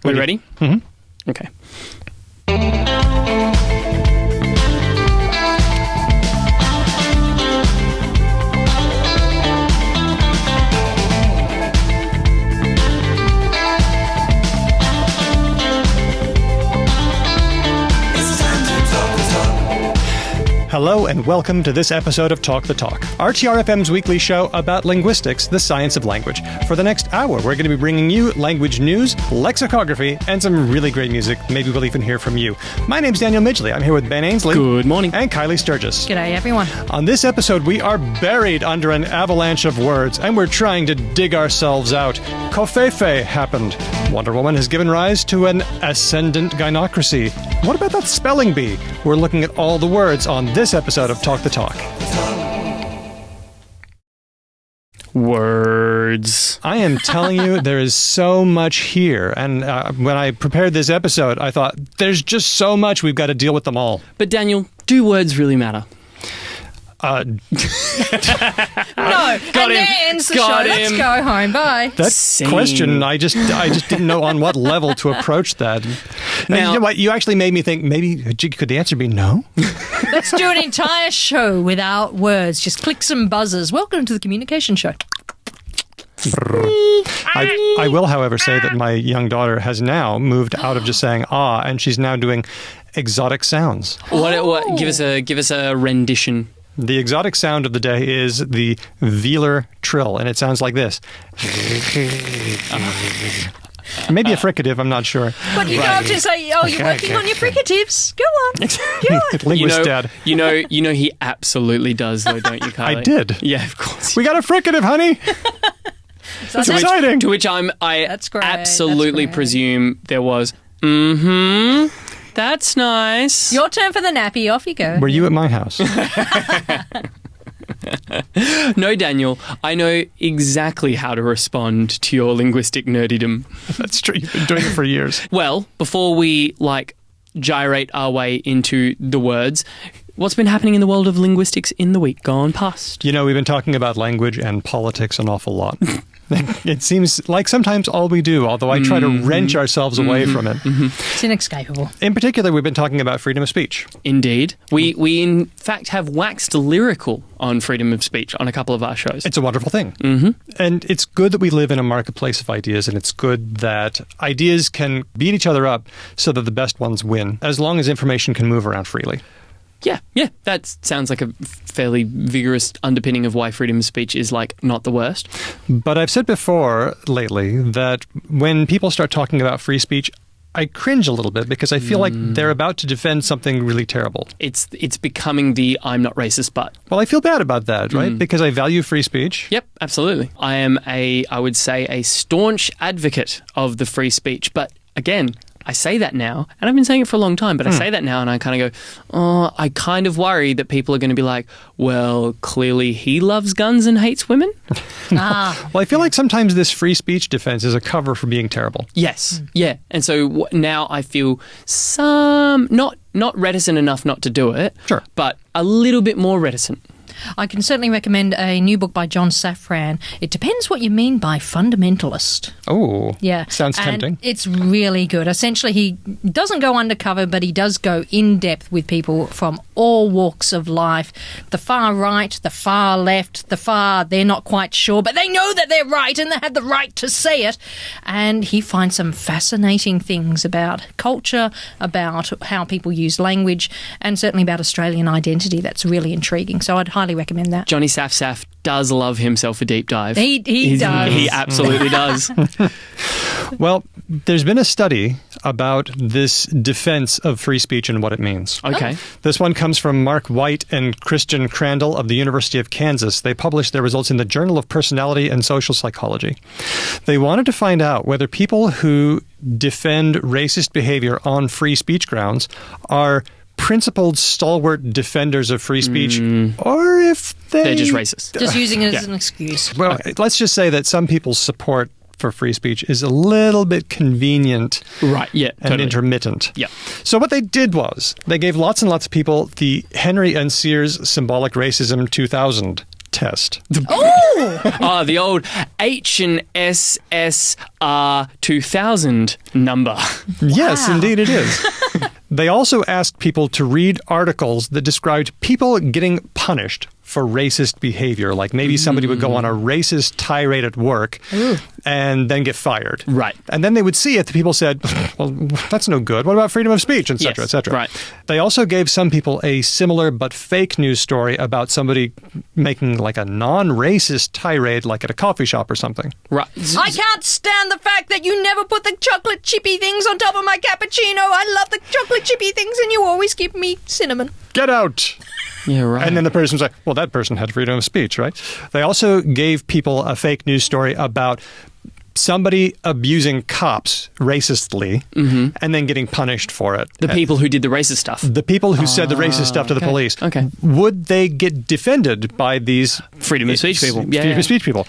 We ready? Mm-hmm. Okay. Hello and welcome to this episode of Talk the Talk, RTR-FM's weekly show about linguistics, the science of language. For the next hour, we're going to be bringing you language news, lexicography, and some really great music. Maybe we'll even hear from you. My name's Daniel Midgley. I'm here with Ben Ainsley. Good morning. And Kylie Sturgis. G'day, everyone. On this episode, we are buried under an avalanche of words, and we're trying to dig ourselves out. Covfefe happened. Wonder Woman has given rise to an ascendant Gynocracy. What about that spelling bee? We're looking at all the words on this episode of Talk the Talk. Words. I am telling you, there is so much here. And when I prepared this episode, I thought, there's just so much, we've got to deal with them all. But Daniel, do words really matter? No. Got and him. that ends the Got show. him. Let's go home. Bye. That Scene. question, I just didn't know on what level to approach that. Now, you know what? You actually made me think, maybe, could the answer be no? Let's do an entire show without words. Just click some buzzers. Welcome to the communication show. I will, however, say that my young daughter has now moved out of just saying ah, and she's now doing exotic sounds. What? Give us a rendition. The exotic sound of the day is the velar trill, and it sounds like this. Maybe a fricative, I'm not sure. But you go up to and say, oh, you're working on your fricatives. Go on. Go on. Linguist dad. You know he absolutely does, though, don't you, Kylie? I did. Yeah, of course. We got a fricative, honey. It's exciting. To which I That's great. absolutely That's great. presume there was, that's nice. Your turn for the nappy. Off you go. Were you at my house? No, Daniel, I know exactly how to respond to your linguistic nerdydom. That's true. You've been doing it for years. Well, before we, gyrate our way into the words, what's been happening in the world of linguistics in the week gone past? You know, we've been talking about language and politics an awful lot. It seems like sometimes all we do, although I try to wrench ourselves away from it. It's inescapable. In particular, we've been talking about freedom of speech. Indeed. We in fact have waxed lyrical on freedom of speech on a couple of our shows. It's a wonderful thing. Mm-hmm. And it's good that we live in a marketplace of ideas, and it's good that ideas can beat each other up so that the best ones win, as long as information can move around freely. Yeah, that sounds like a fairly vigorous underpinning of why freedom of speech is, not the worst. But I've said before lately that when people start talking about free speech, I cringe a little bit because I feel like they're about to defend something really terrible. It's becoming the I'm not racist, but... Well, I feel bad about that, right? Because I value free speech. Yep, absolutely. I am I would say, a staunch advocate of the free speech, but again... I say that now, and I've been saying it for a long time, but I say that now and I kind of go, oh, I kind of worry that people are going to be like, well, clearly he loves guns and hates women. Well, I feel like sometimes this free speech defense is a cover for being terrible. Yes, yeah. And so now I feel not reticent enough not to do it, Sure, but a little bit more reticent. I can certainly recommend a new book by John Safran. It depends what you mean by fundamentalist. Oh, Yeah. sounds tempting. And it's really good. Essentially, he doesn't go undercover, but he does go in depth with people from all walks of life. The far right, the far left, they're not quite sure, but they know that they're right and they have the right to say it. And he finds some fascinating things about culture, about how people use language, and certainly about Australian identity. That's really intriguing. So I'd highly recommend that. Johnny Saf does love himself a deep dive. He does. He absolutely does. Well, there's been a study about this defense of free speech and what it means. Okay. This one comes from Mark White and Christian Crandall of the University of Kansas. They published their results in the Journal of Personality and Social Psychology. They wanted to find out whether people who defend racist behavior on free speech grounds are principled, stalwart defenders of free speech, or if They're just racist. Just using it as an excuse. Well, let's just say that some people's support for free speech is a little bit convenient, Right, yeah, and totally. intermittent. Yeah. So what they did was they gave lots and lots of people the Henry and Sears Symbolic Racism 2000 test. Oh! The old H&SSR 2000 number. Yes, indeed it is. They also asked people to read articles that described people getting punished for racist behavior. Like maybe somebody would go on a racist tirade at work and then get fired. Right. And then they would see it. The people said, well, that's no good. What about freedom of speech, et cetera, et cetera. Right. They also gave some people a similar but fake news story about somebody making like a non-racist tirade, like at a coffee shop or something. Right. I can't stand the fact that you never put the chocolate chippy things on top of my cappuccino. I love the chocolate chippy things and you always give me cinnamon. Get out! Yeah, right. And then the person's like, well, that person had freedom of speech, right? They also gave people a fake news story about somebody abusing cops racistly and then getting punished for it. The people who did the racist stuff. The people who said the racist stuff to the police. Okay. Would they get defended by these Freedom of speech people. Yeah, freedom of speech people?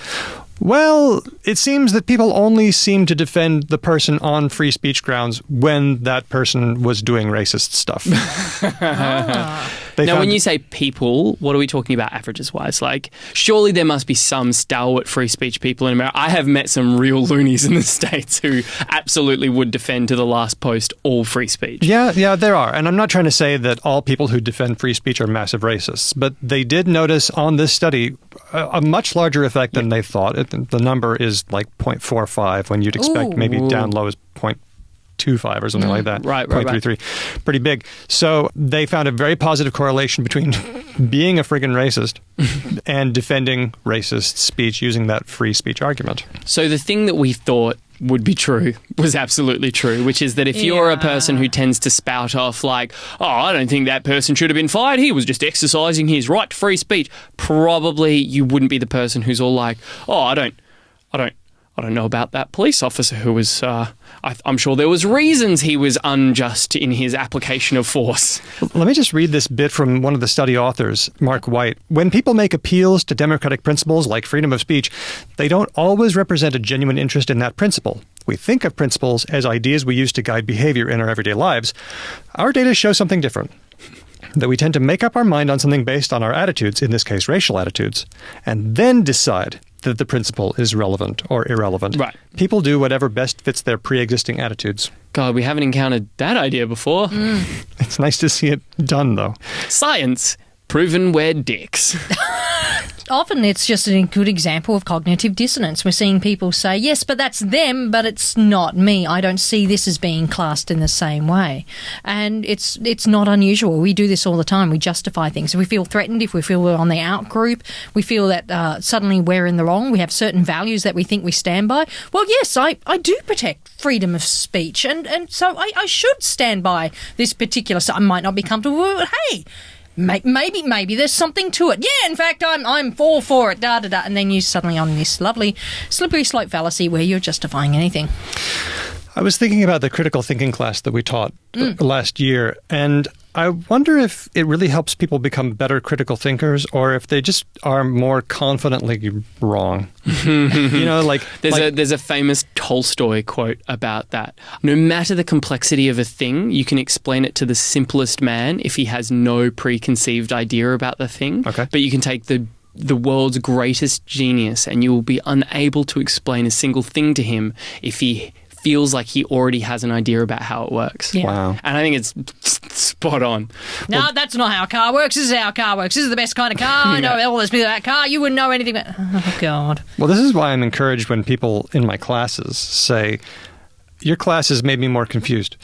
Well, it seems that people only seem to defend the person on free speech grounds when that person was doing racist stuff. Now, when you say people, what are we talking about averages-wise? Like, surely there must be some stalwart free speech people in America. I have met some real loonies in the States who absolutely would defend to the last post all free speech. Yeah, there are. And I'm not trying to say that all people who defend free speech are massive racists, but they did notice on this study a much larger effect than they thought. The number is like 0.45 when you'd expect maybe down low is 0.25 or something like that. Right. 0.33. Pretty big. So they found a very positive correlation between being a friggin' racist and defending racist speech using that free speech argument. So the thing that we thought would be true was absolutely true, which is that if you're a person who tends to spout off like, oh, I don't think that person should have been fired, he was just exercising his right to free speech, probably you wouldn't be the person who's all like, oh, I don't know about that police officer who was, I'm sure there was reasons he was unjust in his application of force. Let me just read this bit from one of the study authors, Mark White. When people make appeals to democratic principles like freedom of speech, they don't always represent a genuine interest in that principle. We think of principles as ideas we use to guide behavior in our everyday lives. Our data show something different. That we tend to make up our mind on something based on our attitudes, in this case racial attitudes, and then decide that the principle is relevant or irrelevant. Right. People do whatever best fits their pre-existing attitudes. God, we haven't encountered that idea before. It's nice to see it done, though. Science, proven we're dicks. Often it's just a good example of cognitive dissonance. We're seeing people say, yes, but that's them, but it's not me. I don't see this as being classed in the same way. And it's not unusual. We do this all the time. We justify things. If we feel threatened, if we feel we're on the out group, we feel that suddenly we're in the wrong, we have certain values that we think we stand by. Well, yes, I do protect freedom of speech, and so I should stand by this particular... So I might not be comfortable, but hey... Maybe there's something to it. Yeah, in fact, I'm all for it. And then you're suddenly on this lovely slippery slope fallacy where you're justifying anything. I was thinking about the critical thinking class that we taught last year, and I wonder if it really helps people become better critical thinkers, or if they just are more confidently wrong. There's a famous Tolstoy quote about that. No matter the complexity of a thing, you can explain it to the simplest man if he has no preconceived idea about the thing. Okay. But you can take the world's greatest genius and you will be unable to explain a single thing to him if he feels like he already has an idea about how it works. Yeah. Wow. And I think it's spot on. No, that's not how a car works. This is how a car works. This is the best kind of car. I know all this about that car. You wouldn't know anything about... Oh, God. Well, this is why I'm encouraged when people in my classes say, your classes made me more confused.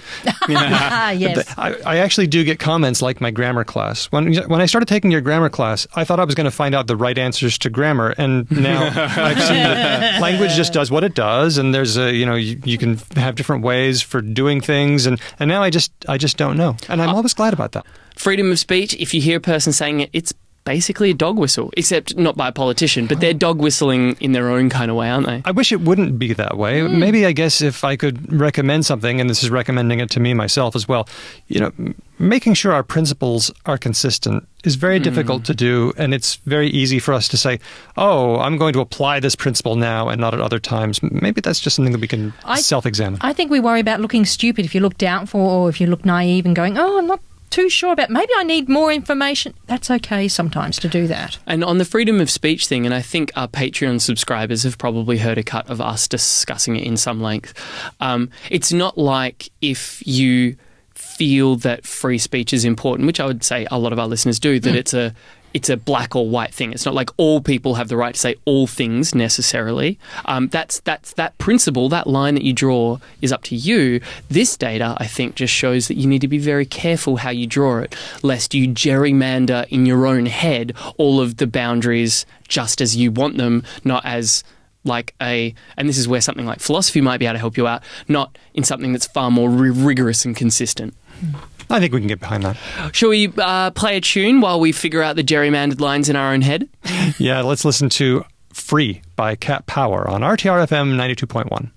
Yes. I actually do get comments like my grammar class. When I started taking your grammar class, I thought I was going to find out the right answers to grammar, and now I've seen that language just does what it does, and there's you can have different ways for doing things, and now I just don't know, and I'm always glad about that. Freedom of speech, if you hear a person saying it, it's basically a dog whistle, except not by a politician, but they're dog whistling in their own kind of way, aren't they? I wish it wouldn't be that way. Maybe, I guess, if I could recommend something, and this is recommending it to me myself as well, making sure our principles are consistent is very difficult to do, and it's very easy for us to say, oh, I'm going to apply this principle now and not at other times. Maybe that's just something that we can self-examine. I think we worry about looking stupid if you look doubtful or if you look naive and going, oh, I'm not too sure about. Maybe I need more information. That's okay sometimes to do that. And on the freedom of speech thing, and I think our Patreon subscribers have probably heard a cut of us discussing it in some length. It's not like if you feel that free speech is important, which I would say a lot of our listeners do, that it's a black or white thing. It's not like all people have the right to say all things necessarily. That's that principle, that line that you draw is up to you. This data, I think, just shows that you need to be very careful how you draw it, lest you gerrymander in your own head all of the boundaries just as you want them, not as like and this is where something like philosophy might be able to help you out, not in something that's far more rigorous and consistent. I think we can get behind that. Shall we play a tune while we figure out the gerrymandered lines in our own head? Yeah, let's listen to Free by Cat Power on RTR FM 92.1.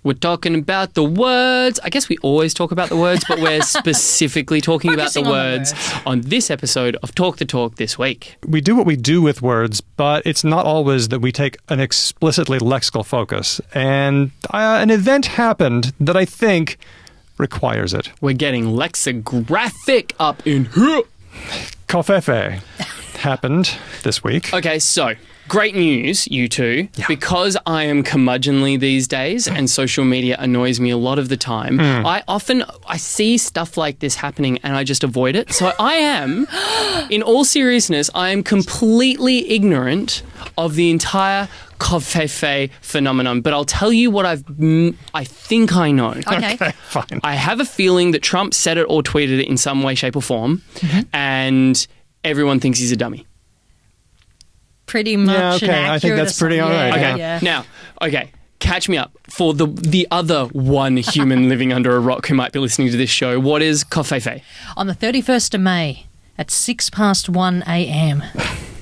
We're talking about the words. I guess we always talk about the words, but we're specifically talking about the words on this episode of Talk the Talk this week. We do what we do with words, but it's not always that we take an explicitly lexical focus. And an event happened that I think requires it. We're getting lexicographic up in here. Covfefe happened this week. Okay, so great news, you two. Yeah. Because I am curmudgeonly these days and social media annoys me a lot of the time, I see stuff like this happening and I just avoid it. So I am, in all seriousness, I am completely ignorant of the entire Covfefe phenomenon. But I'll tell you what I think I know. Okay, fine. I have a feeling that Trump said it or tweeted it in some way, shape or form, and everyone thinks he's a dummy. Pretty much. Yeah, okay. I think that's pretty all right. Okay. Yeah. Now, catch me up. For the other one human living under a rock who might be listening to this show, what is Covfefe? On the 31st of May at 1:06 a.m.,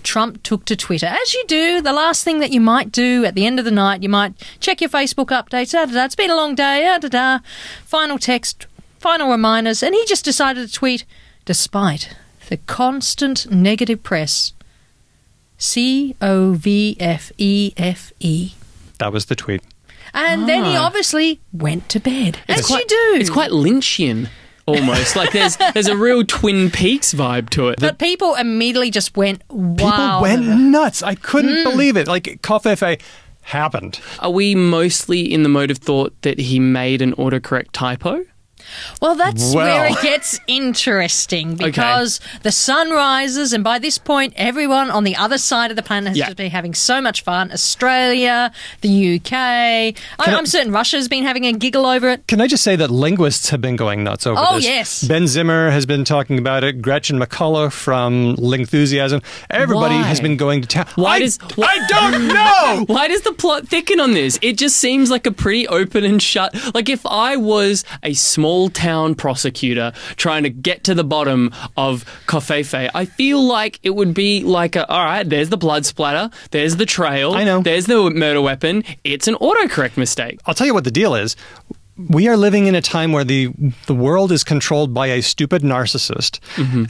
Trump took to Twitter. As you do, the last thing that you might do at the end of the night, you might check your Facebook updates. It's been a long day. Final text, final reminders. And he just decided to tweet, despite the constant negative press, Covfefe. That was the tweet. And then he obviously went to bed. As you do. It's quite Lynchian. Almost like there's a real Twin Peaks vibe to it. But people immediately just went wild. People went nuts. I couldn't believe it. Like, Covfefe happened. Are we mostly in the mode of thought that he made an autocorrect typo? Well, that's where it gets interesting because the sun rises and by this point everyone on the other side of the planet has just been having so much fun. Australia, the UK. I'm certain Russia's been having a giggle over it. Can I just say that linguists have been going nuts over this? Oh, yes. Ben Zimmer has been talking about it. Gretchen McCullough from Lingthusiasm. Everybody has been going to town. I don't know! Why does the plot thicken on this? It just seems like a pretty open and shut... Like, if I was a small town prosecutor trying to get to the bottom of Covfefe, I feel like it would be like all right, there's the blood splatter, there's the trail, I know. There's the murder weapon. It's an autocorrect mistake. I'll tell you what the deal is. We are living in a time where the world is controlled by a stupid narcissist,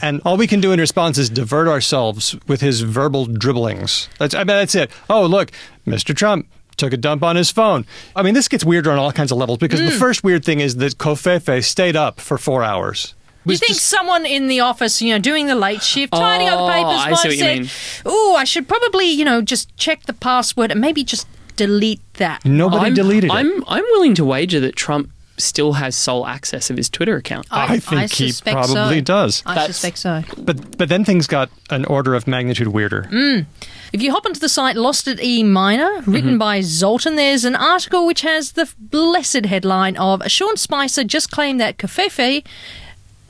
and all we can do in response is divert ourselves with his verbal dribblings. That's it. Oh, look, Mr. Trump took a dump on his phone. I mean, this gets weirder on all kinds of levels because the first weird thing is that Covfefe stayed up for 4 hours. You think someone in the office, doing the late shift, tidying up the papers, might have said, I should probably, just check the password and maybe just delete that. Nobody deleted it. I'm willing to wager that Trump still has sole access of his Twitter account. I think he probably does. I suspect so. But then things got an order of magnitude weirder. If you hop onto the site Lost at E Minor, written by Zoltan, there's an article which has the blessed headline of Sean Spicer just claimed that Covfefe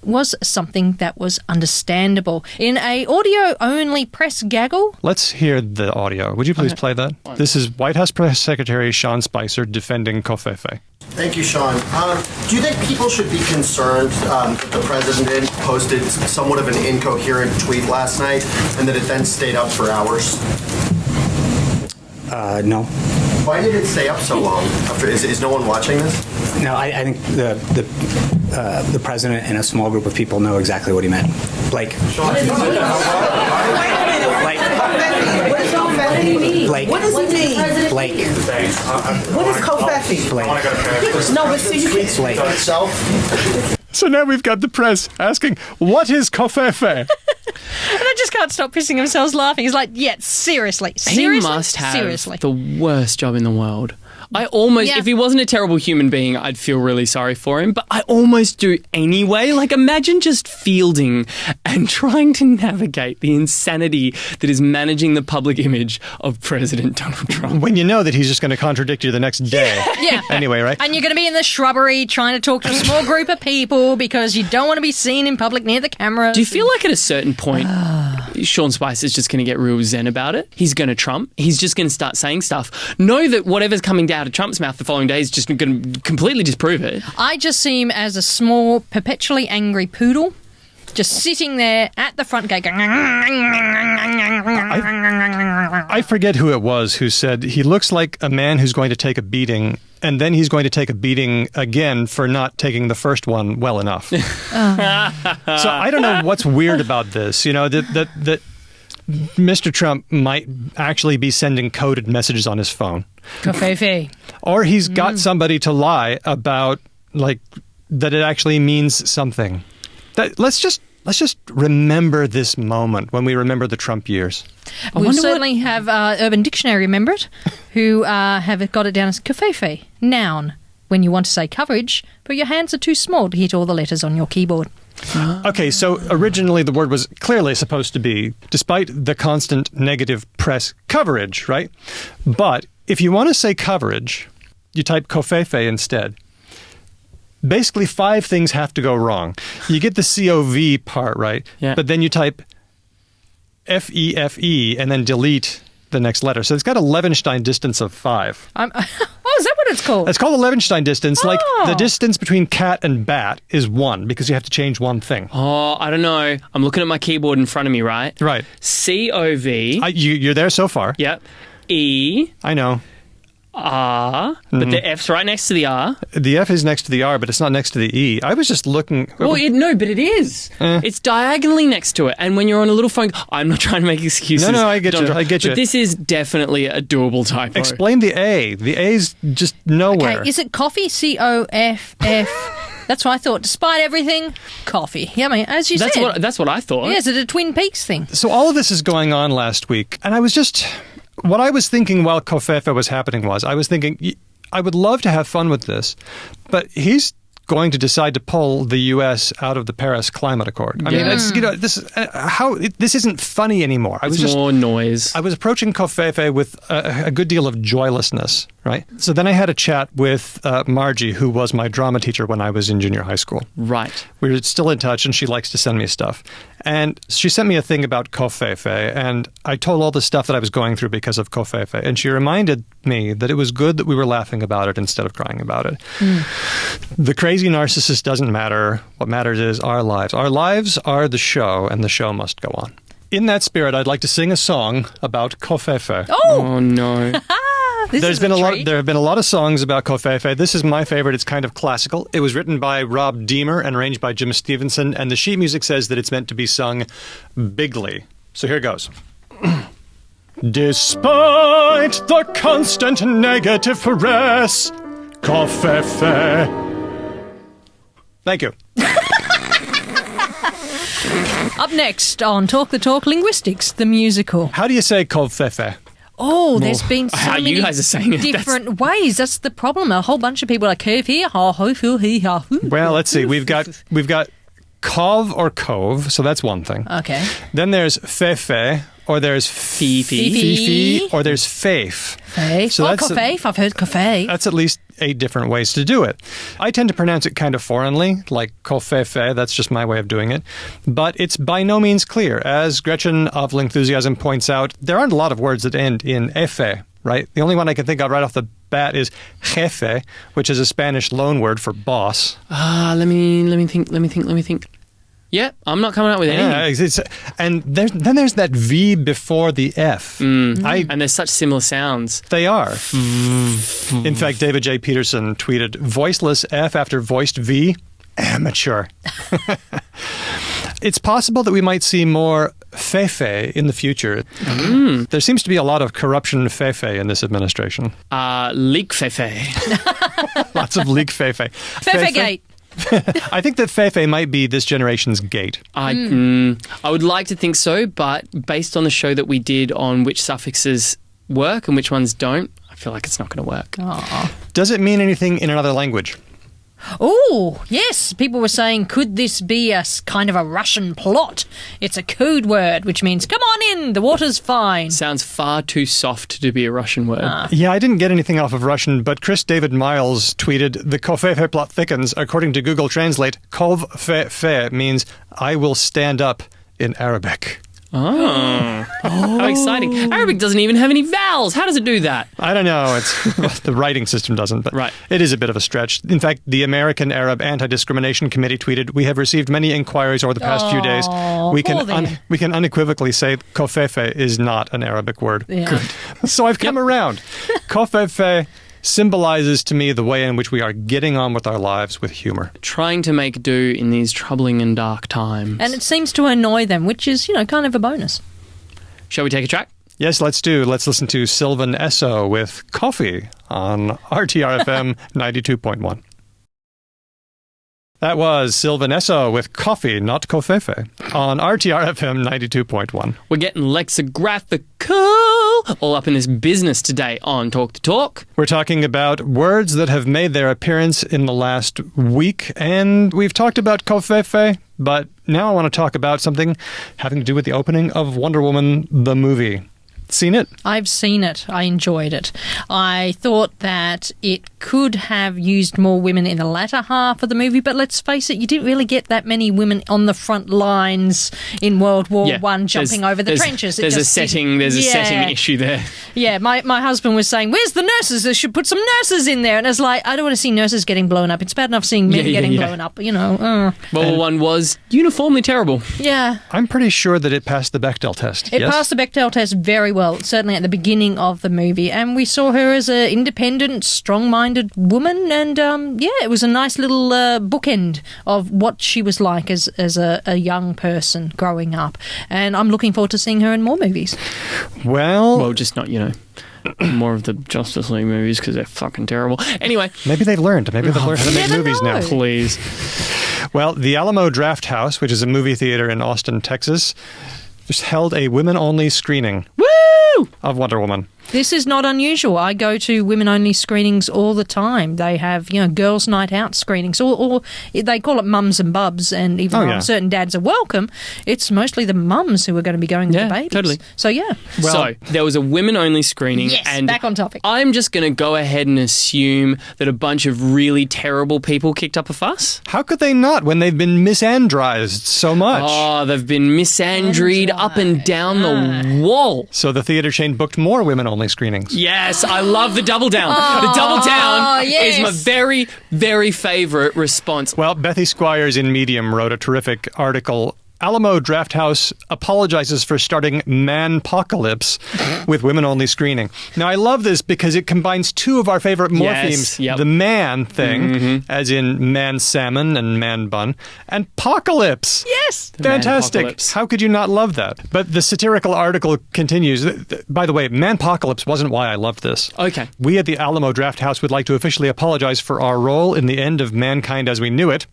was something that was understandable in a audio-only press gaggle. Let's hear the audio. Would you please play that? This is White House Press Secretary Sean Spicer defending Covfefe. Thank you, Sean. Do you think people should be concerned that the president posted somewhat of an incoherent tweet last night and that it then stayed up for hours? No. Why did it stay up so long? Is no one watching this? No, I think the president and a small group of people know exactly what he meant. Like, Sean, What do you mean? Blake. What does he mean? Blake. What is Covfefe? Blake. No, but see, you can't Blake. Itself. So now we've got the press asking, what is Covfefe? And I just can't stop pissing themselves laughing. He's like, yeah, seriously. He must have seriously. the worst job in the world. I almost, if he wasn't a terrible human being, I'd feel really sorry for him, but I almost do anyway. Like, imagine just fielding and trying to navigate the insanity that is managing the public image of President Donald Trump. When you know that he's just going to contradict you the next day. Yeah. Anyway, right? And you're going to be in the shrubbery trying to talk to a small group of people because you don't want to be seen in public near the cameras. Do you feel like at a certain point, Sean Spice is just going to get real zen about it? He's going to Trump. He's just going to start saying stuff. Know that whatever's coming out of Trump's mouth the following day is just going to completely disprove it. I just see him as a small, perpetually angry poodle, just sitting there at the front gate going... I forget who it was who said he looks like a man who's going to take a beating, and then he's going to take a beating again for not taking the first one well enough. So I don't know what's weird about this. You know, that Mr. Trump might actually be sending coded messages on his phone. Covfefe. Or he's got somebody to lie about, like, that it actually means something. Let's just remember this moment when we remember the Trump years. We'll certainly have Urban Dictionary remember it, who have got it down as Covfefe, noun. When you want to say coverage, but your hands are too small to hit all the letters on your keyboard. Okay, so originally the word was clearly supposed to be, despite the constant negative press, coverage, right? But if you want to say coverage, you type Covfefe instead. Basically, 5 things have to go wrong. You get the COV part right, but then you type FEFE and then delete the next letter. So it's got a Levenstein distance of 5. Oh, is that what it's called? It's called a Levenstein distance. Like, the distance between cat and bat is 1 because you have to change one thing. Oh, I don't know. I'm looking at my keyboard in front of me, right? Right. COV. You're there so far. Yep. E. I know. R. But the F's right next to the R. The F is next to the R, but it's not next to the E. I was just looking... Well, no, but it is. It's diagonally next to it. And when you're on a little phone... I'm not trying to make excuses. No, I get you. I get you. But this is definitely a doable typo. Explain the A. The A's just nowhere. Okay, is it coffee? COFF. That's what I thought. Despite everything, coffee. Yeah, I mean, as you said. That's what I thought. Yeah, is it a Twin Peaks thing? So all of this is going on last week, and I was just... What I was thinking while Covfefe was happening was, I was thinking, I would love to have fun with this, but he's going to decide to pull the U.S. out of the Paris Climate Accord. I mean, it's, this isn't funny anymore. It's more noise. I was approaching Covfefe with a good deal of joylessness, right? So then I had a chat with Margie, who was my drama teacher when I was in junior high school. Right. We're still in touch, and she likes to send me stuff. And she sent me a thing about Covfefe, and I told all the stuff that I was going through because of Covfefe. And she reminded me that it was good that we were laughing about it instead of crying about it. The crazy narcissist doesn't matter. What matters is our lives. Our lives are the show, and the show must go on. In that spirit, I'd like to sing a song about Covfefe. Oh no. There have been a lot of songs about Covfefe. This is my favorite. It's kind of classical. It was written by Rob Deemer and arranged by Jim Stevenson, and the sheet music says that it's meant to be sung bigly. So here goes. Despite the constant negative press, Covfefe. Thank you. Up next on Talk the Talk Linguistics, the musical. How do you say Covfefe? Oh, there's been so many you guys are saying it. different ways. That's the problem. A whole bunch of people are curve here. Well, let's see. We've got cov or cove, so that's one thing. Okay. Then there's fefe, or there's fifi, or there's fafe. Fafe. So that's Covfefe. I've heard Covfefe. That's at least 8 different ways to do it. I tend to pronounce it kind of foreignly, like Covfefe. That's just my way of doing it. But it's by no means clear. As Gretchen of Lingthusiasm points out, there aren't a lot of words that end in efe, right? The only one I can think of right off the bat is jefe, which is a Spanish loan word for boss. Let me think. Yeah, I'm not coming up with anything. Yeah, and then there's that V before the F. And they're such similar sounds. They are. In fact, David J. Peterson tweeted, voiceless F after voiced V, amateur. It's possible that we might see more Covfefe in the future. There seems to be a lot of corruption Fefe in this administration. Leak Fefe. Lots of leak Fefe. Fefe-gate. I think that Fefe might be this generation's gate. I would like to think so, but based on the show that we did on which suffixes work and which ones don't, I feel like it's not going to work. Does it mean anything in another language? Oh, yes. People were saying, could this be a kind of a Russian plot? It's a code word, which means, come on in, the water's fine. Sounds far too soft to be a Russian word. Yeah, I didn't get anything off of Russian, but Chris David Miles tweeted, the Covfefe plot thickens. According to Google Translate, Covfefe means I will stand up in Arabic. Oh. How exciting. Arabic doesn't even have any vowels. How does it do that? I don't know. It's the writing system doesn't, but Right. It is a bit of a stretch. In fact, the American Arab Anti-Discrimination Committee tweeted, we have received many inquiries over the past few days. We can unequivocally say Covfefe is not an Arabic word. Yeah. So I've come around. Covfefe symbolizes to me the way in which we are getting on with our lives with humor. Trying to make do in these troubling and dark times. And it seems to annoy them, which is, kind of a bonus. Shall we take a track? Yes, let's do. Let's listen to Sylvan Esso with Coffee on RTRFM 92.1. That was Sylvan Esso with Coffee, not Covfefe, on RTRFM 92.1. We're getting lexicographical all up in this business today on Talk the Talk. We're talking about words that have made their appearance in the last week, and we've talked about Covfefe, but now I want to talk about something having to do with the opening of Wonder Woman, the movie. Seen it? I've seen it. I enjoyed it. I thought that it could have used more women in the latter half of the movie, but let's face it, you didn't really get that many women on the front lines in World War One jumping over the trenches. There's a setting issue there. Yeah, my husband was saying, where's the nurses? They should put some nurses in there. And I was like, I don't want to see nurses getting blown up. It's bad enough seeing men getting blown up, World War One was uniformly terrible. Yeah. I'm pretty sure that it passed the Bechdel test. It passed the Bechdel test very well, certainly at the beginning of the movie. And we saw her as an independent, strong-minded woman. And, it was a nice little bookend of what she was like as a young person growing up. And I'm looking forward to seeing her in more movies. Well, just not, more of the Justice League movies because they're fucking terrible. Anyway. Maybe they've learned. Maybe they've learned how to make movies now. Please. Well, the Alamo Draft House, which is a movie theater in Austin, Texas, just held a women-only screening of Wonder Woman. This is not unusual. I go to women-only screenings all the time. They have, girls' night out screenings, or they call it mums and bubs, and even though certain dads are welcome, it's mostly the mums who are going to be going with the babies. Totally. So, yeah. So, there was a women-only screening. Yes, and back on topic. I'm just going to go ahead and assume that a bunch of really terrible people kicked up a fuss. How could they not when they've been misandrized so much? Oh, they've been misandried up and down the wall. So the theater chain booked more women-only screenings. Yes, I love the double down. The double down is my very, very favourite response. Well, Bethy Squires in Medium wrote a terrific article. Alamo Draft House apologizes for starting Manpocalypse with women-only screening. Now, I love this because it combines two of our favorite morphemes. The man thing, as in man salmon and man bun, and pocalypse. Yes. Fantastic. How could you not love that? But the satirical article continues. By the way, Manpocalypse wasn't why I loved this. Okay. We at the Alamo Draft House would like to officially apologize for our role in the end of mankind as we knew it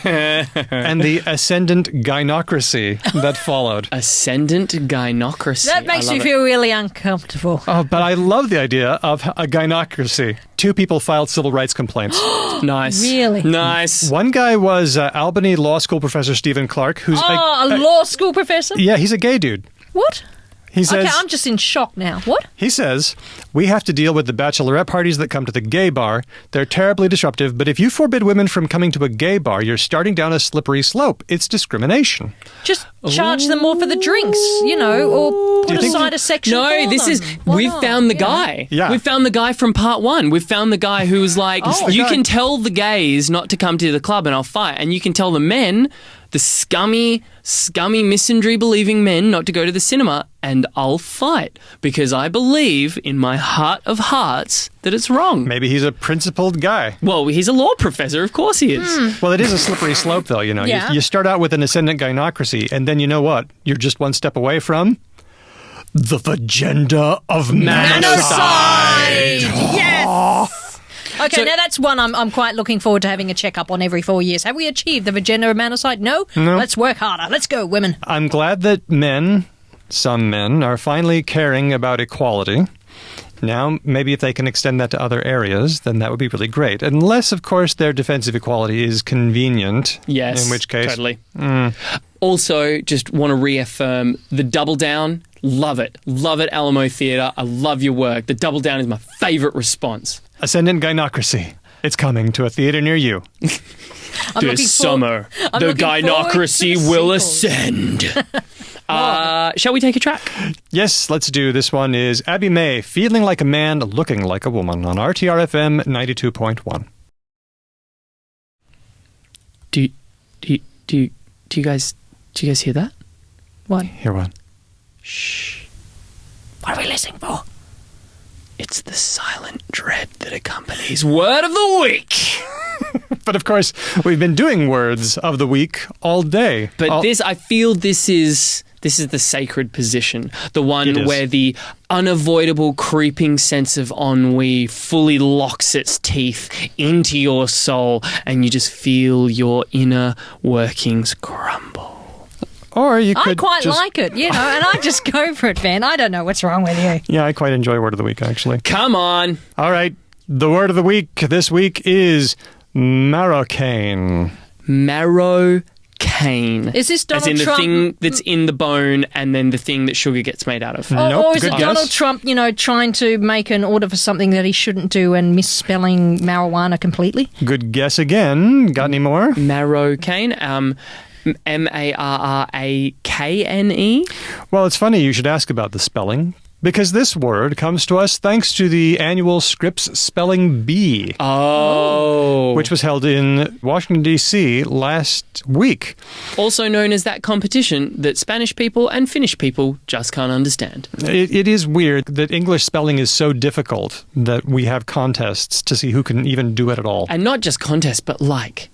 and the ascendant Gynocracy that followed. Ascendant Gynocracy. That makes me feel really uncomfortable. Oh, but I love the idea of a Gynocracy. 2 people filed civil rights complaints. Nice. Really? Nice. One guy was Albany Law School professor Stephen Clark, who's a law school professor? Yeah, he's a gay dude. What? He says, okay, I'm just in shock now. What? He says, we have to deal with the bachelorette parties that come to the gay bar. They're terribly disruptive, but if you forbid women from coming to a gay bar, you're starting down a slippery slope. It's discrimination. Just charge them more for the drinks, or put aside a section for them. No, this is, we've found the guy. Yeah. We've found the guy from part 1. We've found the guy who was like, you can tell the gays not to come to the club and I'll fight, and you can tell the men the scummy misandry-believing men not to go to the cinema, and I'll fight because I believe in my heart of hearts that it's wrong. Maybe he's a principled guy. Well, he's a law professor. Of course he is. Well, it is a slippery slope, though. You know, Yeah. you start out with an ascendant gynocracy, and then you know what? You're just one step away from the agenda of Nanoside! Yes! Okay, So- now that's one I'm quite looking forward to having a checkup on every 4 years. Have we achieved the agenda of Nanoside? No? Let's work harder. Let's go, women. I'm glad that some men, are finally caring about equality. Now, maybe if they can extend that to other areas, then that would be really great. Unless, of course, their defense of equality is convenient. Yes. In which case... Totally. Also, just want to reaffirm the double down. Love it. Love it, Alamo Theatre. I love your work. The double down is my favourite response. Ascendant Gynocracy. It's coming to a theatre near you. This summer, the looking forward to Gynocracy the will sequels. ascend. Shall we take a track? Yes, let's do. This one is Abby May, Feeling Like a Man, Looking Like a Woman on RTRFM 92.1. Do you guys hear that? What? Here one. Shh. What are we listening for? It's the silent dread that accompanies Word of the Week. But of course, we've been doing words of the week all day. But All- I feel this is the sacred position, the It one is. where the unavoidable creeping sense of ennui fully locks its teeth into your soul, and you just feel your inner workings crumble. Or you I could quite just- like it, and I just go for it, man. I don't know what's wrong with you. Yeah, I quite enjoy word of the week, actually. Come on. All right, the word of the week this week is marrocaine. Marrocaine. Is this Donald As in the Trump? thing that's in the bone and then the thing that sugar gets made out of. Nope, or is good it guess. Donald Trump, trying to make an order for something that he shouldn't do and misspelling marijuana completely? Good guess again. Got any more? Marrocaine. Marrakne. Well, it's funny you should ask about the spelling, because this word comes to us thanks to the annual Scripps Spelling Bee, Oh. which was held in Washington, D.C. last week. Also known as that competition that Spanish people and Finnish people just can't understand. It is weird that English spelling is so difficult that we have contests to see who can even do it at all. And not just contests, but like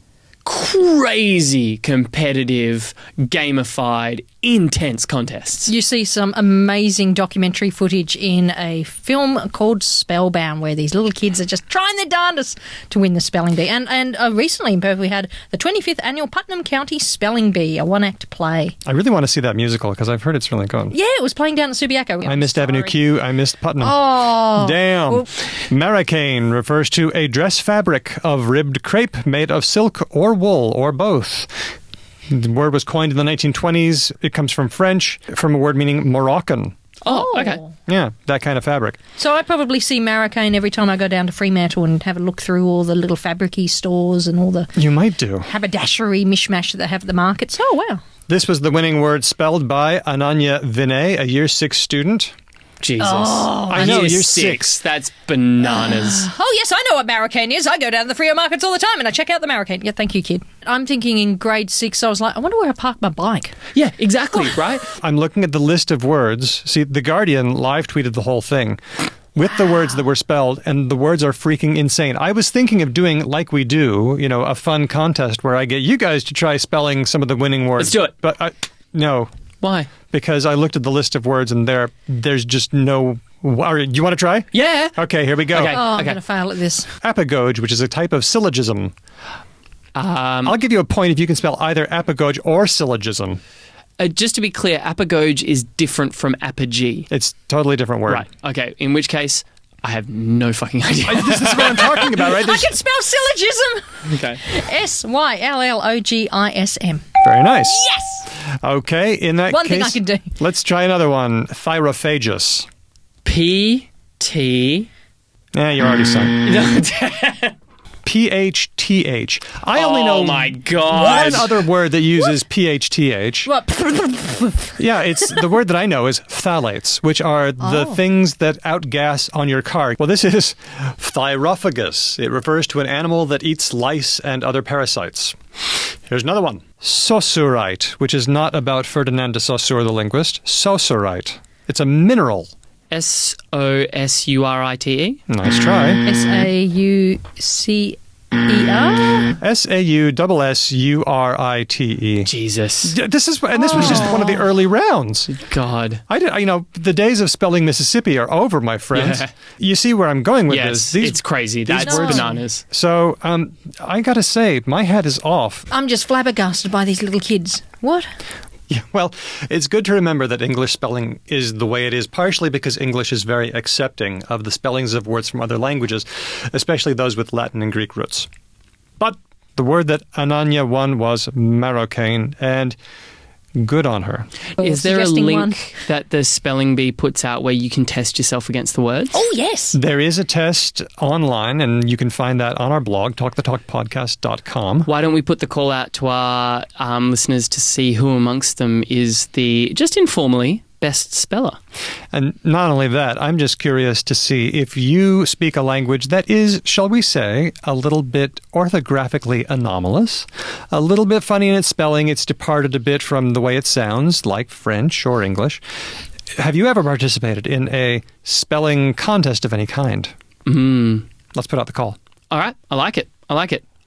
crazy competitive, gamified, intense contests. You see some amazing documentary footage in a film called Spellbound, where these little kids are just trying their darndest to win the spelling bee. And recently in Perth we had the 25th annual Putnam County Spelling Bee, a one-act play. I really want to see that musical because I've heard it's really good. Yeah, it was playing down at Subiaco. I missed Avenue Q. I missed Putnam. Oh, Damn. Well- Marrocaine refers to a dress fabric of ribbed crepe made of silk or wool or both. The word was coined in the 1920s. It comes from French, from a word meaning Moroccan. Oh, okay. Yeah, that kind of fabric. So I probably see Marrocaine every time I go down to Fremantle and have a look through all the little fabricy stores and all the You might do. haberdashery mishmash that they have at the markets. Oh, wow. This was the winning word spelled by Ananya Vinay, a year 6 student. Jesus. I know, Year you're 6. That's bananas. Oh, yes, I know what Marrocaine is. I go down to the Frio markets all the time and I check out the Marrocaine. Yeah, thank you, kid. I'm thinking in grade 6, I was like, I wonder where I park my bike. Yeah, exactly, right? I'm looking at the list of words. See, The Guardian live tweeted the whole thing with the words that were spelled, and the words are freaking insane. I was thinking of doing, like we do, a fun contest where I get you guys to try spelling some of the winning words. Let's do it. But no, Why? because I looked at the list of words and there's just no... All right, you want to try? Yeah. Okay, here we go. Okay. Oh, I'm Okay. going to fail at this. Apagoge, which is a type of syllogism. I'll give you a point if you can spell either apagoge or syllogism. Just to be clear, apagoge is different from apogee. It's a totally different word. Right. Okay. In which case, I have no fucking idea. This is what I'm talking about, right? I can spell syllogism. Okay. Syllogism. Very nice. Yes! Okay, in that One case, thing I can do. let's try another one. Thyrophagus. P-T... Yeah, you're already sunk. PHTH. I only know Oh my God. one other word that uses PHTH. What? Yeah, it's the word that I know is phthalates, which are the things that outgas on your car. Well, this is thyrophagus. It refers to an animal that eats lice and other parasites. Here's another one. Saussurite, which is not about Ferdinand de Saussure, the linguist. Saussurite. It's a mineral. Sausurite. Nice try. Saucer. Saussurite. Jesus. This was just one of the early rounds. God. The days of spelling Mississippi are over, my friends. Yeah. You see where I'm going with Yes, this? it's crazy. That's words- bananas. So, I gotta say, my head is off. I'm just flabbergasted by these little kids. What? Yeah, well, it's good to remember that English spelling is the way it is, partially because English is very accepting of the spellings of words from other languages, especially those with Latin and Greek roots. But the word that Ananya won was Marocain, and good on her. Is there a Suggesting link one. that the Spelling Bee puts out where you can test yourself against the words? Oh, yes. There is a test online, and you can find that on our blog, talkthetalkpodcast.com. Why don't we put the call out to our listeners to see who amongst them is the, just informally, best speller? And not only that, I'm just curious to see if you speak a language that is, shall we say, a little bit orthographically anomalous, a little bit funny in its spelling, it's departed a bit from the way it sounds, like French or English. Have you ever participated in a spelling contest of any kind? Let's put out the call. All right. I like it.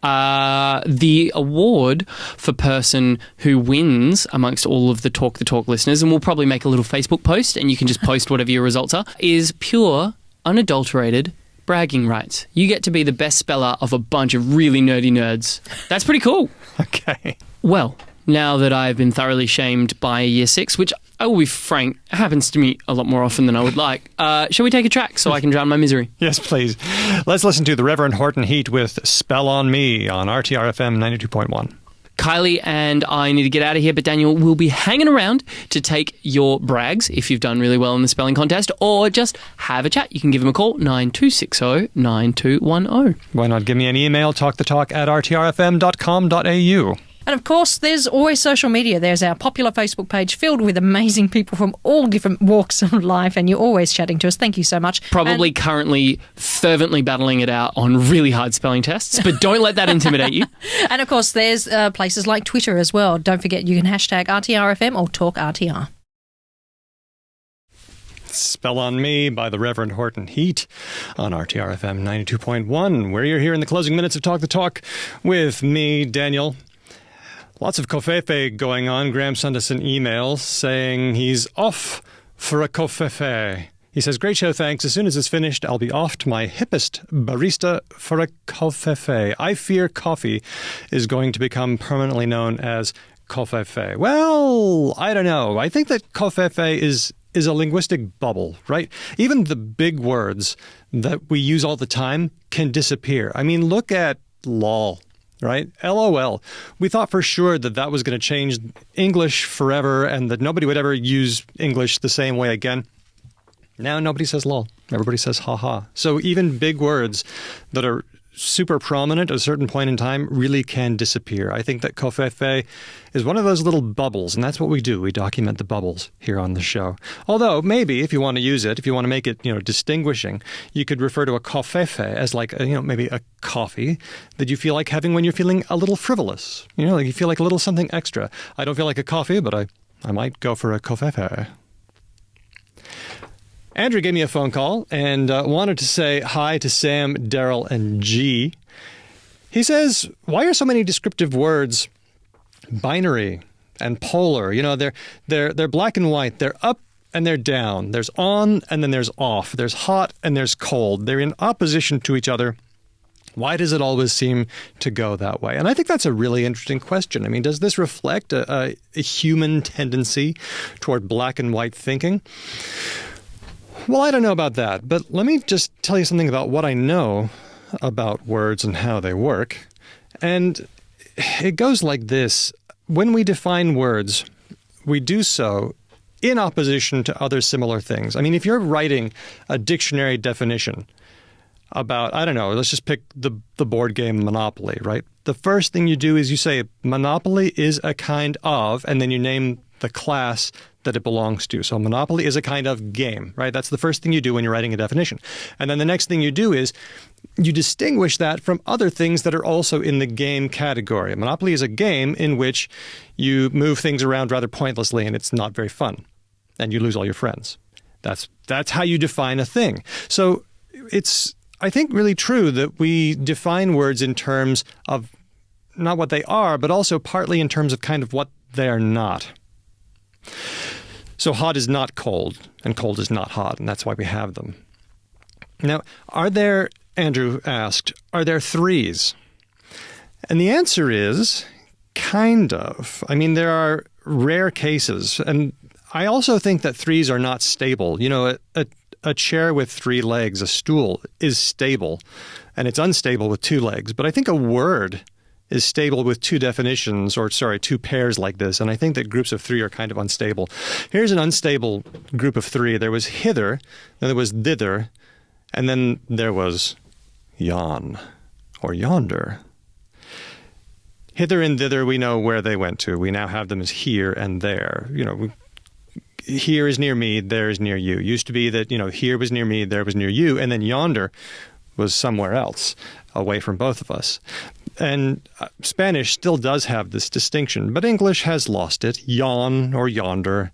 The award for person who wins amongst all of the Talk the Talk listeners, and we'll probably make a little Facebook post and you can just post whatever your results are, is pure, unadulterated bragging rights. You get to be the best speller of a bunch of really nerdy nerds. That's pretty cool. Okay. Well, now that I've been thoroughly shamed by a year 6, which I will be frank, happens to me a lot more often than I would like, shall we take a track so I can drown my misery? Yes, please. Let's listen to the Reverend Horton Heat with Spell on Me on RTRFM 92.1. Kylie and I need to get out of here, but Daniel will be hanging around to take your brags if you've done really well in the spelling contest, or just have a chat. You can give him a call, 9260-9210. Why not give me an email, talkthetalk@rtrfm.com.au. And of course, there's always social media. There's our popular Facebook page filled with amazing people from all different walks of life, and you're always chatting to us. Thank you so much. Probably currently fervently battling it out on really hard spelling tests, but don't let that intimidate you. And of course, there's places like Twitter as well. Don't forget, you can hashtag RTRFM or talk RTR. Spell on Me by the Reverend Horton Heat on RTRFM 92.1, where you're here in the closing minutes of Talk the Talk with me, Daniel. Lots of Covfefe going on. Graham sent us an email saying he's off for a Covfefe. He says, great show, thanks. As soon as it's finished, I'll be off to my hippest barista for a Covfefe. I fear coffee is going to become permanently known as Covfefe. Well, I don't know. I think that Covfefe is a linguistic bubble, right? Even the big words that we use all the time can disappear. I mean, look at lol. Right? LOL. We thought for sure that was going to change English forever and that nobody would ever use English the same way again. Now nobody says lol. Everybody says haha. So even big words that are super prominent at a certain point in time really can disappear. I think that Covfefe is one of those little bubbles, and that's what we do. We document the bubbles here on the show. Although, maybe if you want to use it, if you want to make it, distinguishing, you could refer to a Covfefe as like, maybe a coffee that you feel like having when you're feeling a little frivolous. Like you feel like a little something extra. I don't feel like a coffee, but I might go for a Covfefe. Andrew gave me a phone call and wanted to say hi to Sam, Daryl, and G. He says, why are so many descriptive words binary and polar? They're black and white. They're up and they're down. There's on and then there's off. There's hot and there's cold. They're in opposition to each other. Why does it always seem to go that way? And I think that's a really interesting question. I mean, does this reflect a human tendency toward black and white thinking? Well, I don't know about that, but let me just tell you something about what I know about words and how they work. And it goes like this. When we define words, we do so in opposition to other similar things. I mean, if you're writing a dictionary definition about, I don't know, let's just pick the board game Monopoly, right? The first thing you do is you say Monopoly is a kind of, and then you name the class that it belongs to. So monopoly is a kind of game, right? That's the first thing you do when you're writing a definition. And then the next thing you do is you distinguish that from other things that are also in the game category. Monopoly is a game in which you move things around rather pointlessly and it's not very fun. And you lose all your friends. That's how you define a thing. So it's, I think, really true that we define words in terms of not what they are, but also partly in terms of kind of what they are not. So hot is not cold, and cold is not hot, and that's why we have them. Now, Andrew asked, are there threes? And the answer is kind of. I mean, there are rare cases, and I also think that threes are not stable. You know, a chair with 3 legs, a stool, is stable, and it's unstable with 2 legs. But I think a word is stable with 2 definitions, 2 pairs like this, and I think that groups of 3 are kind of unstable. Here's an unstable group of 3. There was hither, then there was thither, and then there was yon, or yonder. Hither and thither, we know where they went to. We now have them as here and there. You know, here is near me, there is near you. Used to be that, you know, here was near me, there was near you, and then yonder was somewhere else, away from both of us. And Spanish still does have this distinction, but English has lost it. Yon or yonder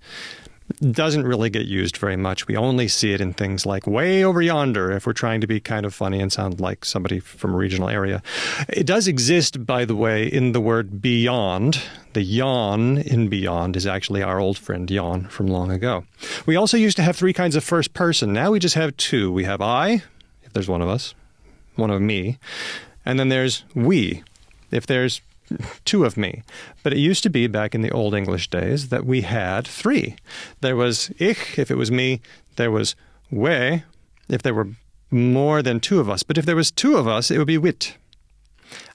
doesn't really get used very much. We only see it in things like way over yonder, if we're trying to be kind of funny and sound like somebody from a regional area. It does exist, by the way, in the word beyond. The yon in beyond is actually our old friend yon from long ago. We also used to have 3 kinds of first person. Now we just have 2. We have I, if there's one of us, one of me, and then there's we, if there's 2 of me. But it used to be, back in the Old English days, that we had 3. There was ich, if it was me. There was we, if there were more than 2 of us. But if there was 2 of us, it would be wit.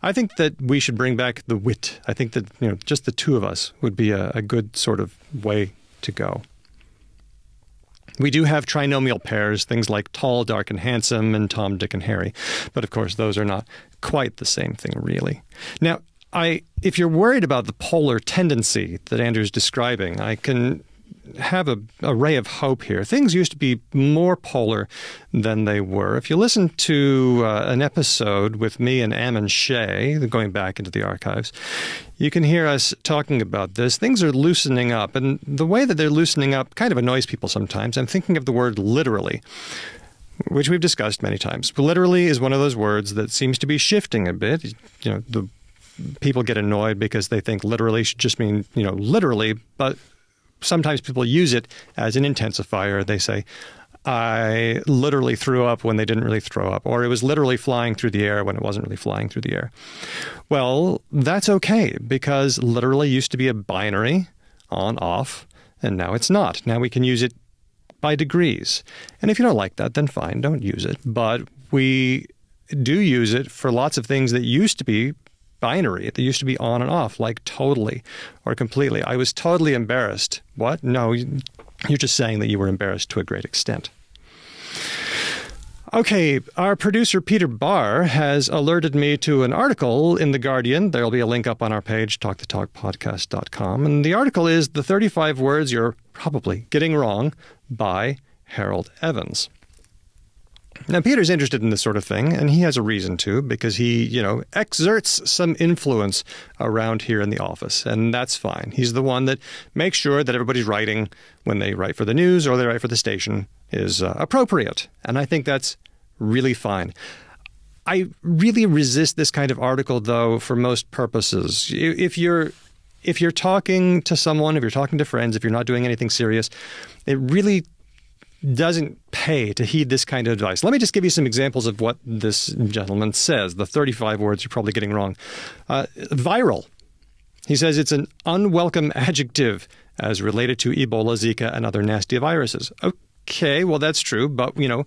I think that we should bring back the wit. I think that, you know, just the 2 of us would be a good sort of way to go. We do have trinomial pairs, things like tall, dark, and handsome, and Tom, Dick, and Harry. But of course, those are not quite the same thing, really. Now, if you're worried about the polar tendency that Andrew's describing, I can have a ray of hope here. Things used to be more polar than they were. If you listen to an episode with me and Ammon Shea, going back into the archives, you can hear us talking about this. Things are loosening up, and the way that they're loosening up kind of annoys people sometimes. I'm thinking of the word literally, which we've discussed many times. Literally is one of those words that seems to be shifting a bit. You know, people get annoyed because they think literally should just mean, you know, literally, but sometimes people use it as an intensifier. They say, I literally threw up when they didn't really throw up, or it was literally flying through the air when it wasn't really flying through the air. Well, that's okay, because literally used to be a binary, on, off, and now it's not. Now we can use it by degrees. And if you don't like that, then fine, don't use it. But we do use it for lots of things that used to be binary. They used to be on and off, like totally or completely. I was totally embarrassed. What? No, you're just saying that you were embarrassed to a great extent. Okay, our producer Peter Barr has alerted me to an article in The Guardian. There'll be a link up on our page, talkthetalkpodcast.com. And the article is The 35 Words You're Probably Getting Wrong by Harold Evans. Now, Peter's interested in this sort of thing, and he has a reason to, because he, you know, exerts some influence around here in the office, and that's fine. He's the one that makes sure that everybody's writing, when they write for the news or they write for the station, is appropriate, and I think that's really fine. I really resist this kind of article, though, for most purposes. If you're talking to someone, if you're talking to friends, if you're not doing anything serious, it really doesn't pay to heed this kind of advice. Let me just give you some examples of what this gentleman says. The 35 words you're probably getting wrong. Viral. He says it's an unwelcome adjective as related to Ebola, Zika, and other nasty viruses. Okay, well, that's true, but, you know,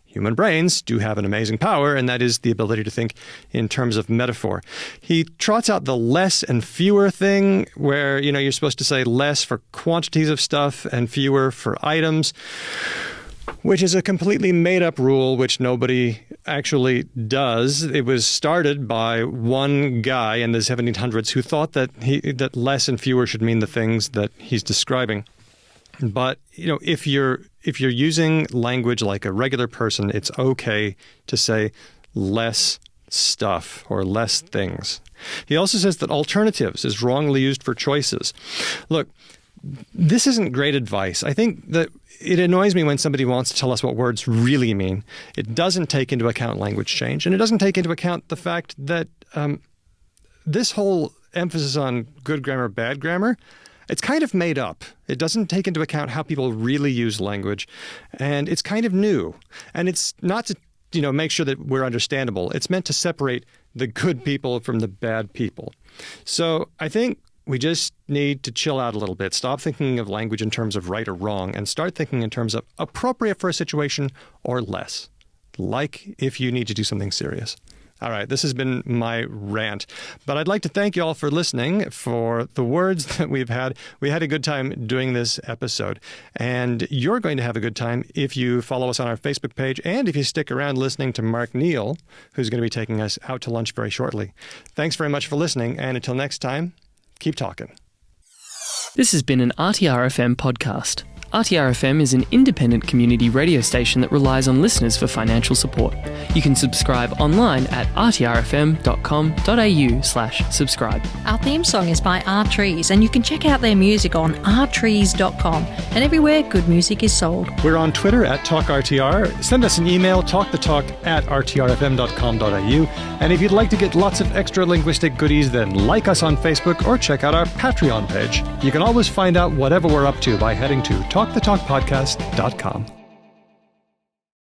human brains do have an amazing power, and that is the ability to think in terms of metaphor. He trots out the less and fewer thing, where, you know, you're supposed to say less for quantities of stuff and fewer for items, which is a completely made-up rule, which nobody actually does. It was started by one guy in the 1700s who thought that less and fewer should mean the things that he's describing. But, if you're using language like a regular person, it's okay to say less stuff or less things. He also says that alternatives is wrongly used for choices. Look, this isn't great advice. I think that it annoys me when somebody wants to tell us what words really mean. It doesn't take into account language change, and it doesn't take into account the fact that this whole emphasis on good grammar, bad grammar, it's kind of made up. It doesn't take into account how people really use language, and it's kind of new. And it's not to make sure that we're understandable. It's meant to separate the good people from the bad people. So I think we just need to chill out a little bit. Stop thinking of language in terms of right or wrong and start thinking in terms of appropriate for a situation or less, like if you need to do something serious. All right, this has been my rant, but I'd like to thank you all for listening, for the words that we've had. We had a good time doing this episode, and you're going to have a good time if you follow us on our Facebook page and if you stick around listening to Mark Neal, who's going to be taking us out to lunch very shortly. Thanks very much for listening, and until next time, keep talking. This has been an RTR-FM podcast. RTR-FM is an independent community radio station that relies on listeners for financial support. You can subscribe online at rtrfm.com.au/subscribe. Our theme song is by R Trees, and you can check out their music on rtrees.com and everywhere good music is sold. We're on Twitter at TalkRTR. Send us an email, talkthetalk@rtrfm.com.au. And if you'd like to get lots of extra linguistic goodies, then like us on Facebook or check out our Patreon page. You can always find out whatever we're up to by heading to talkthetalkpodcast.com.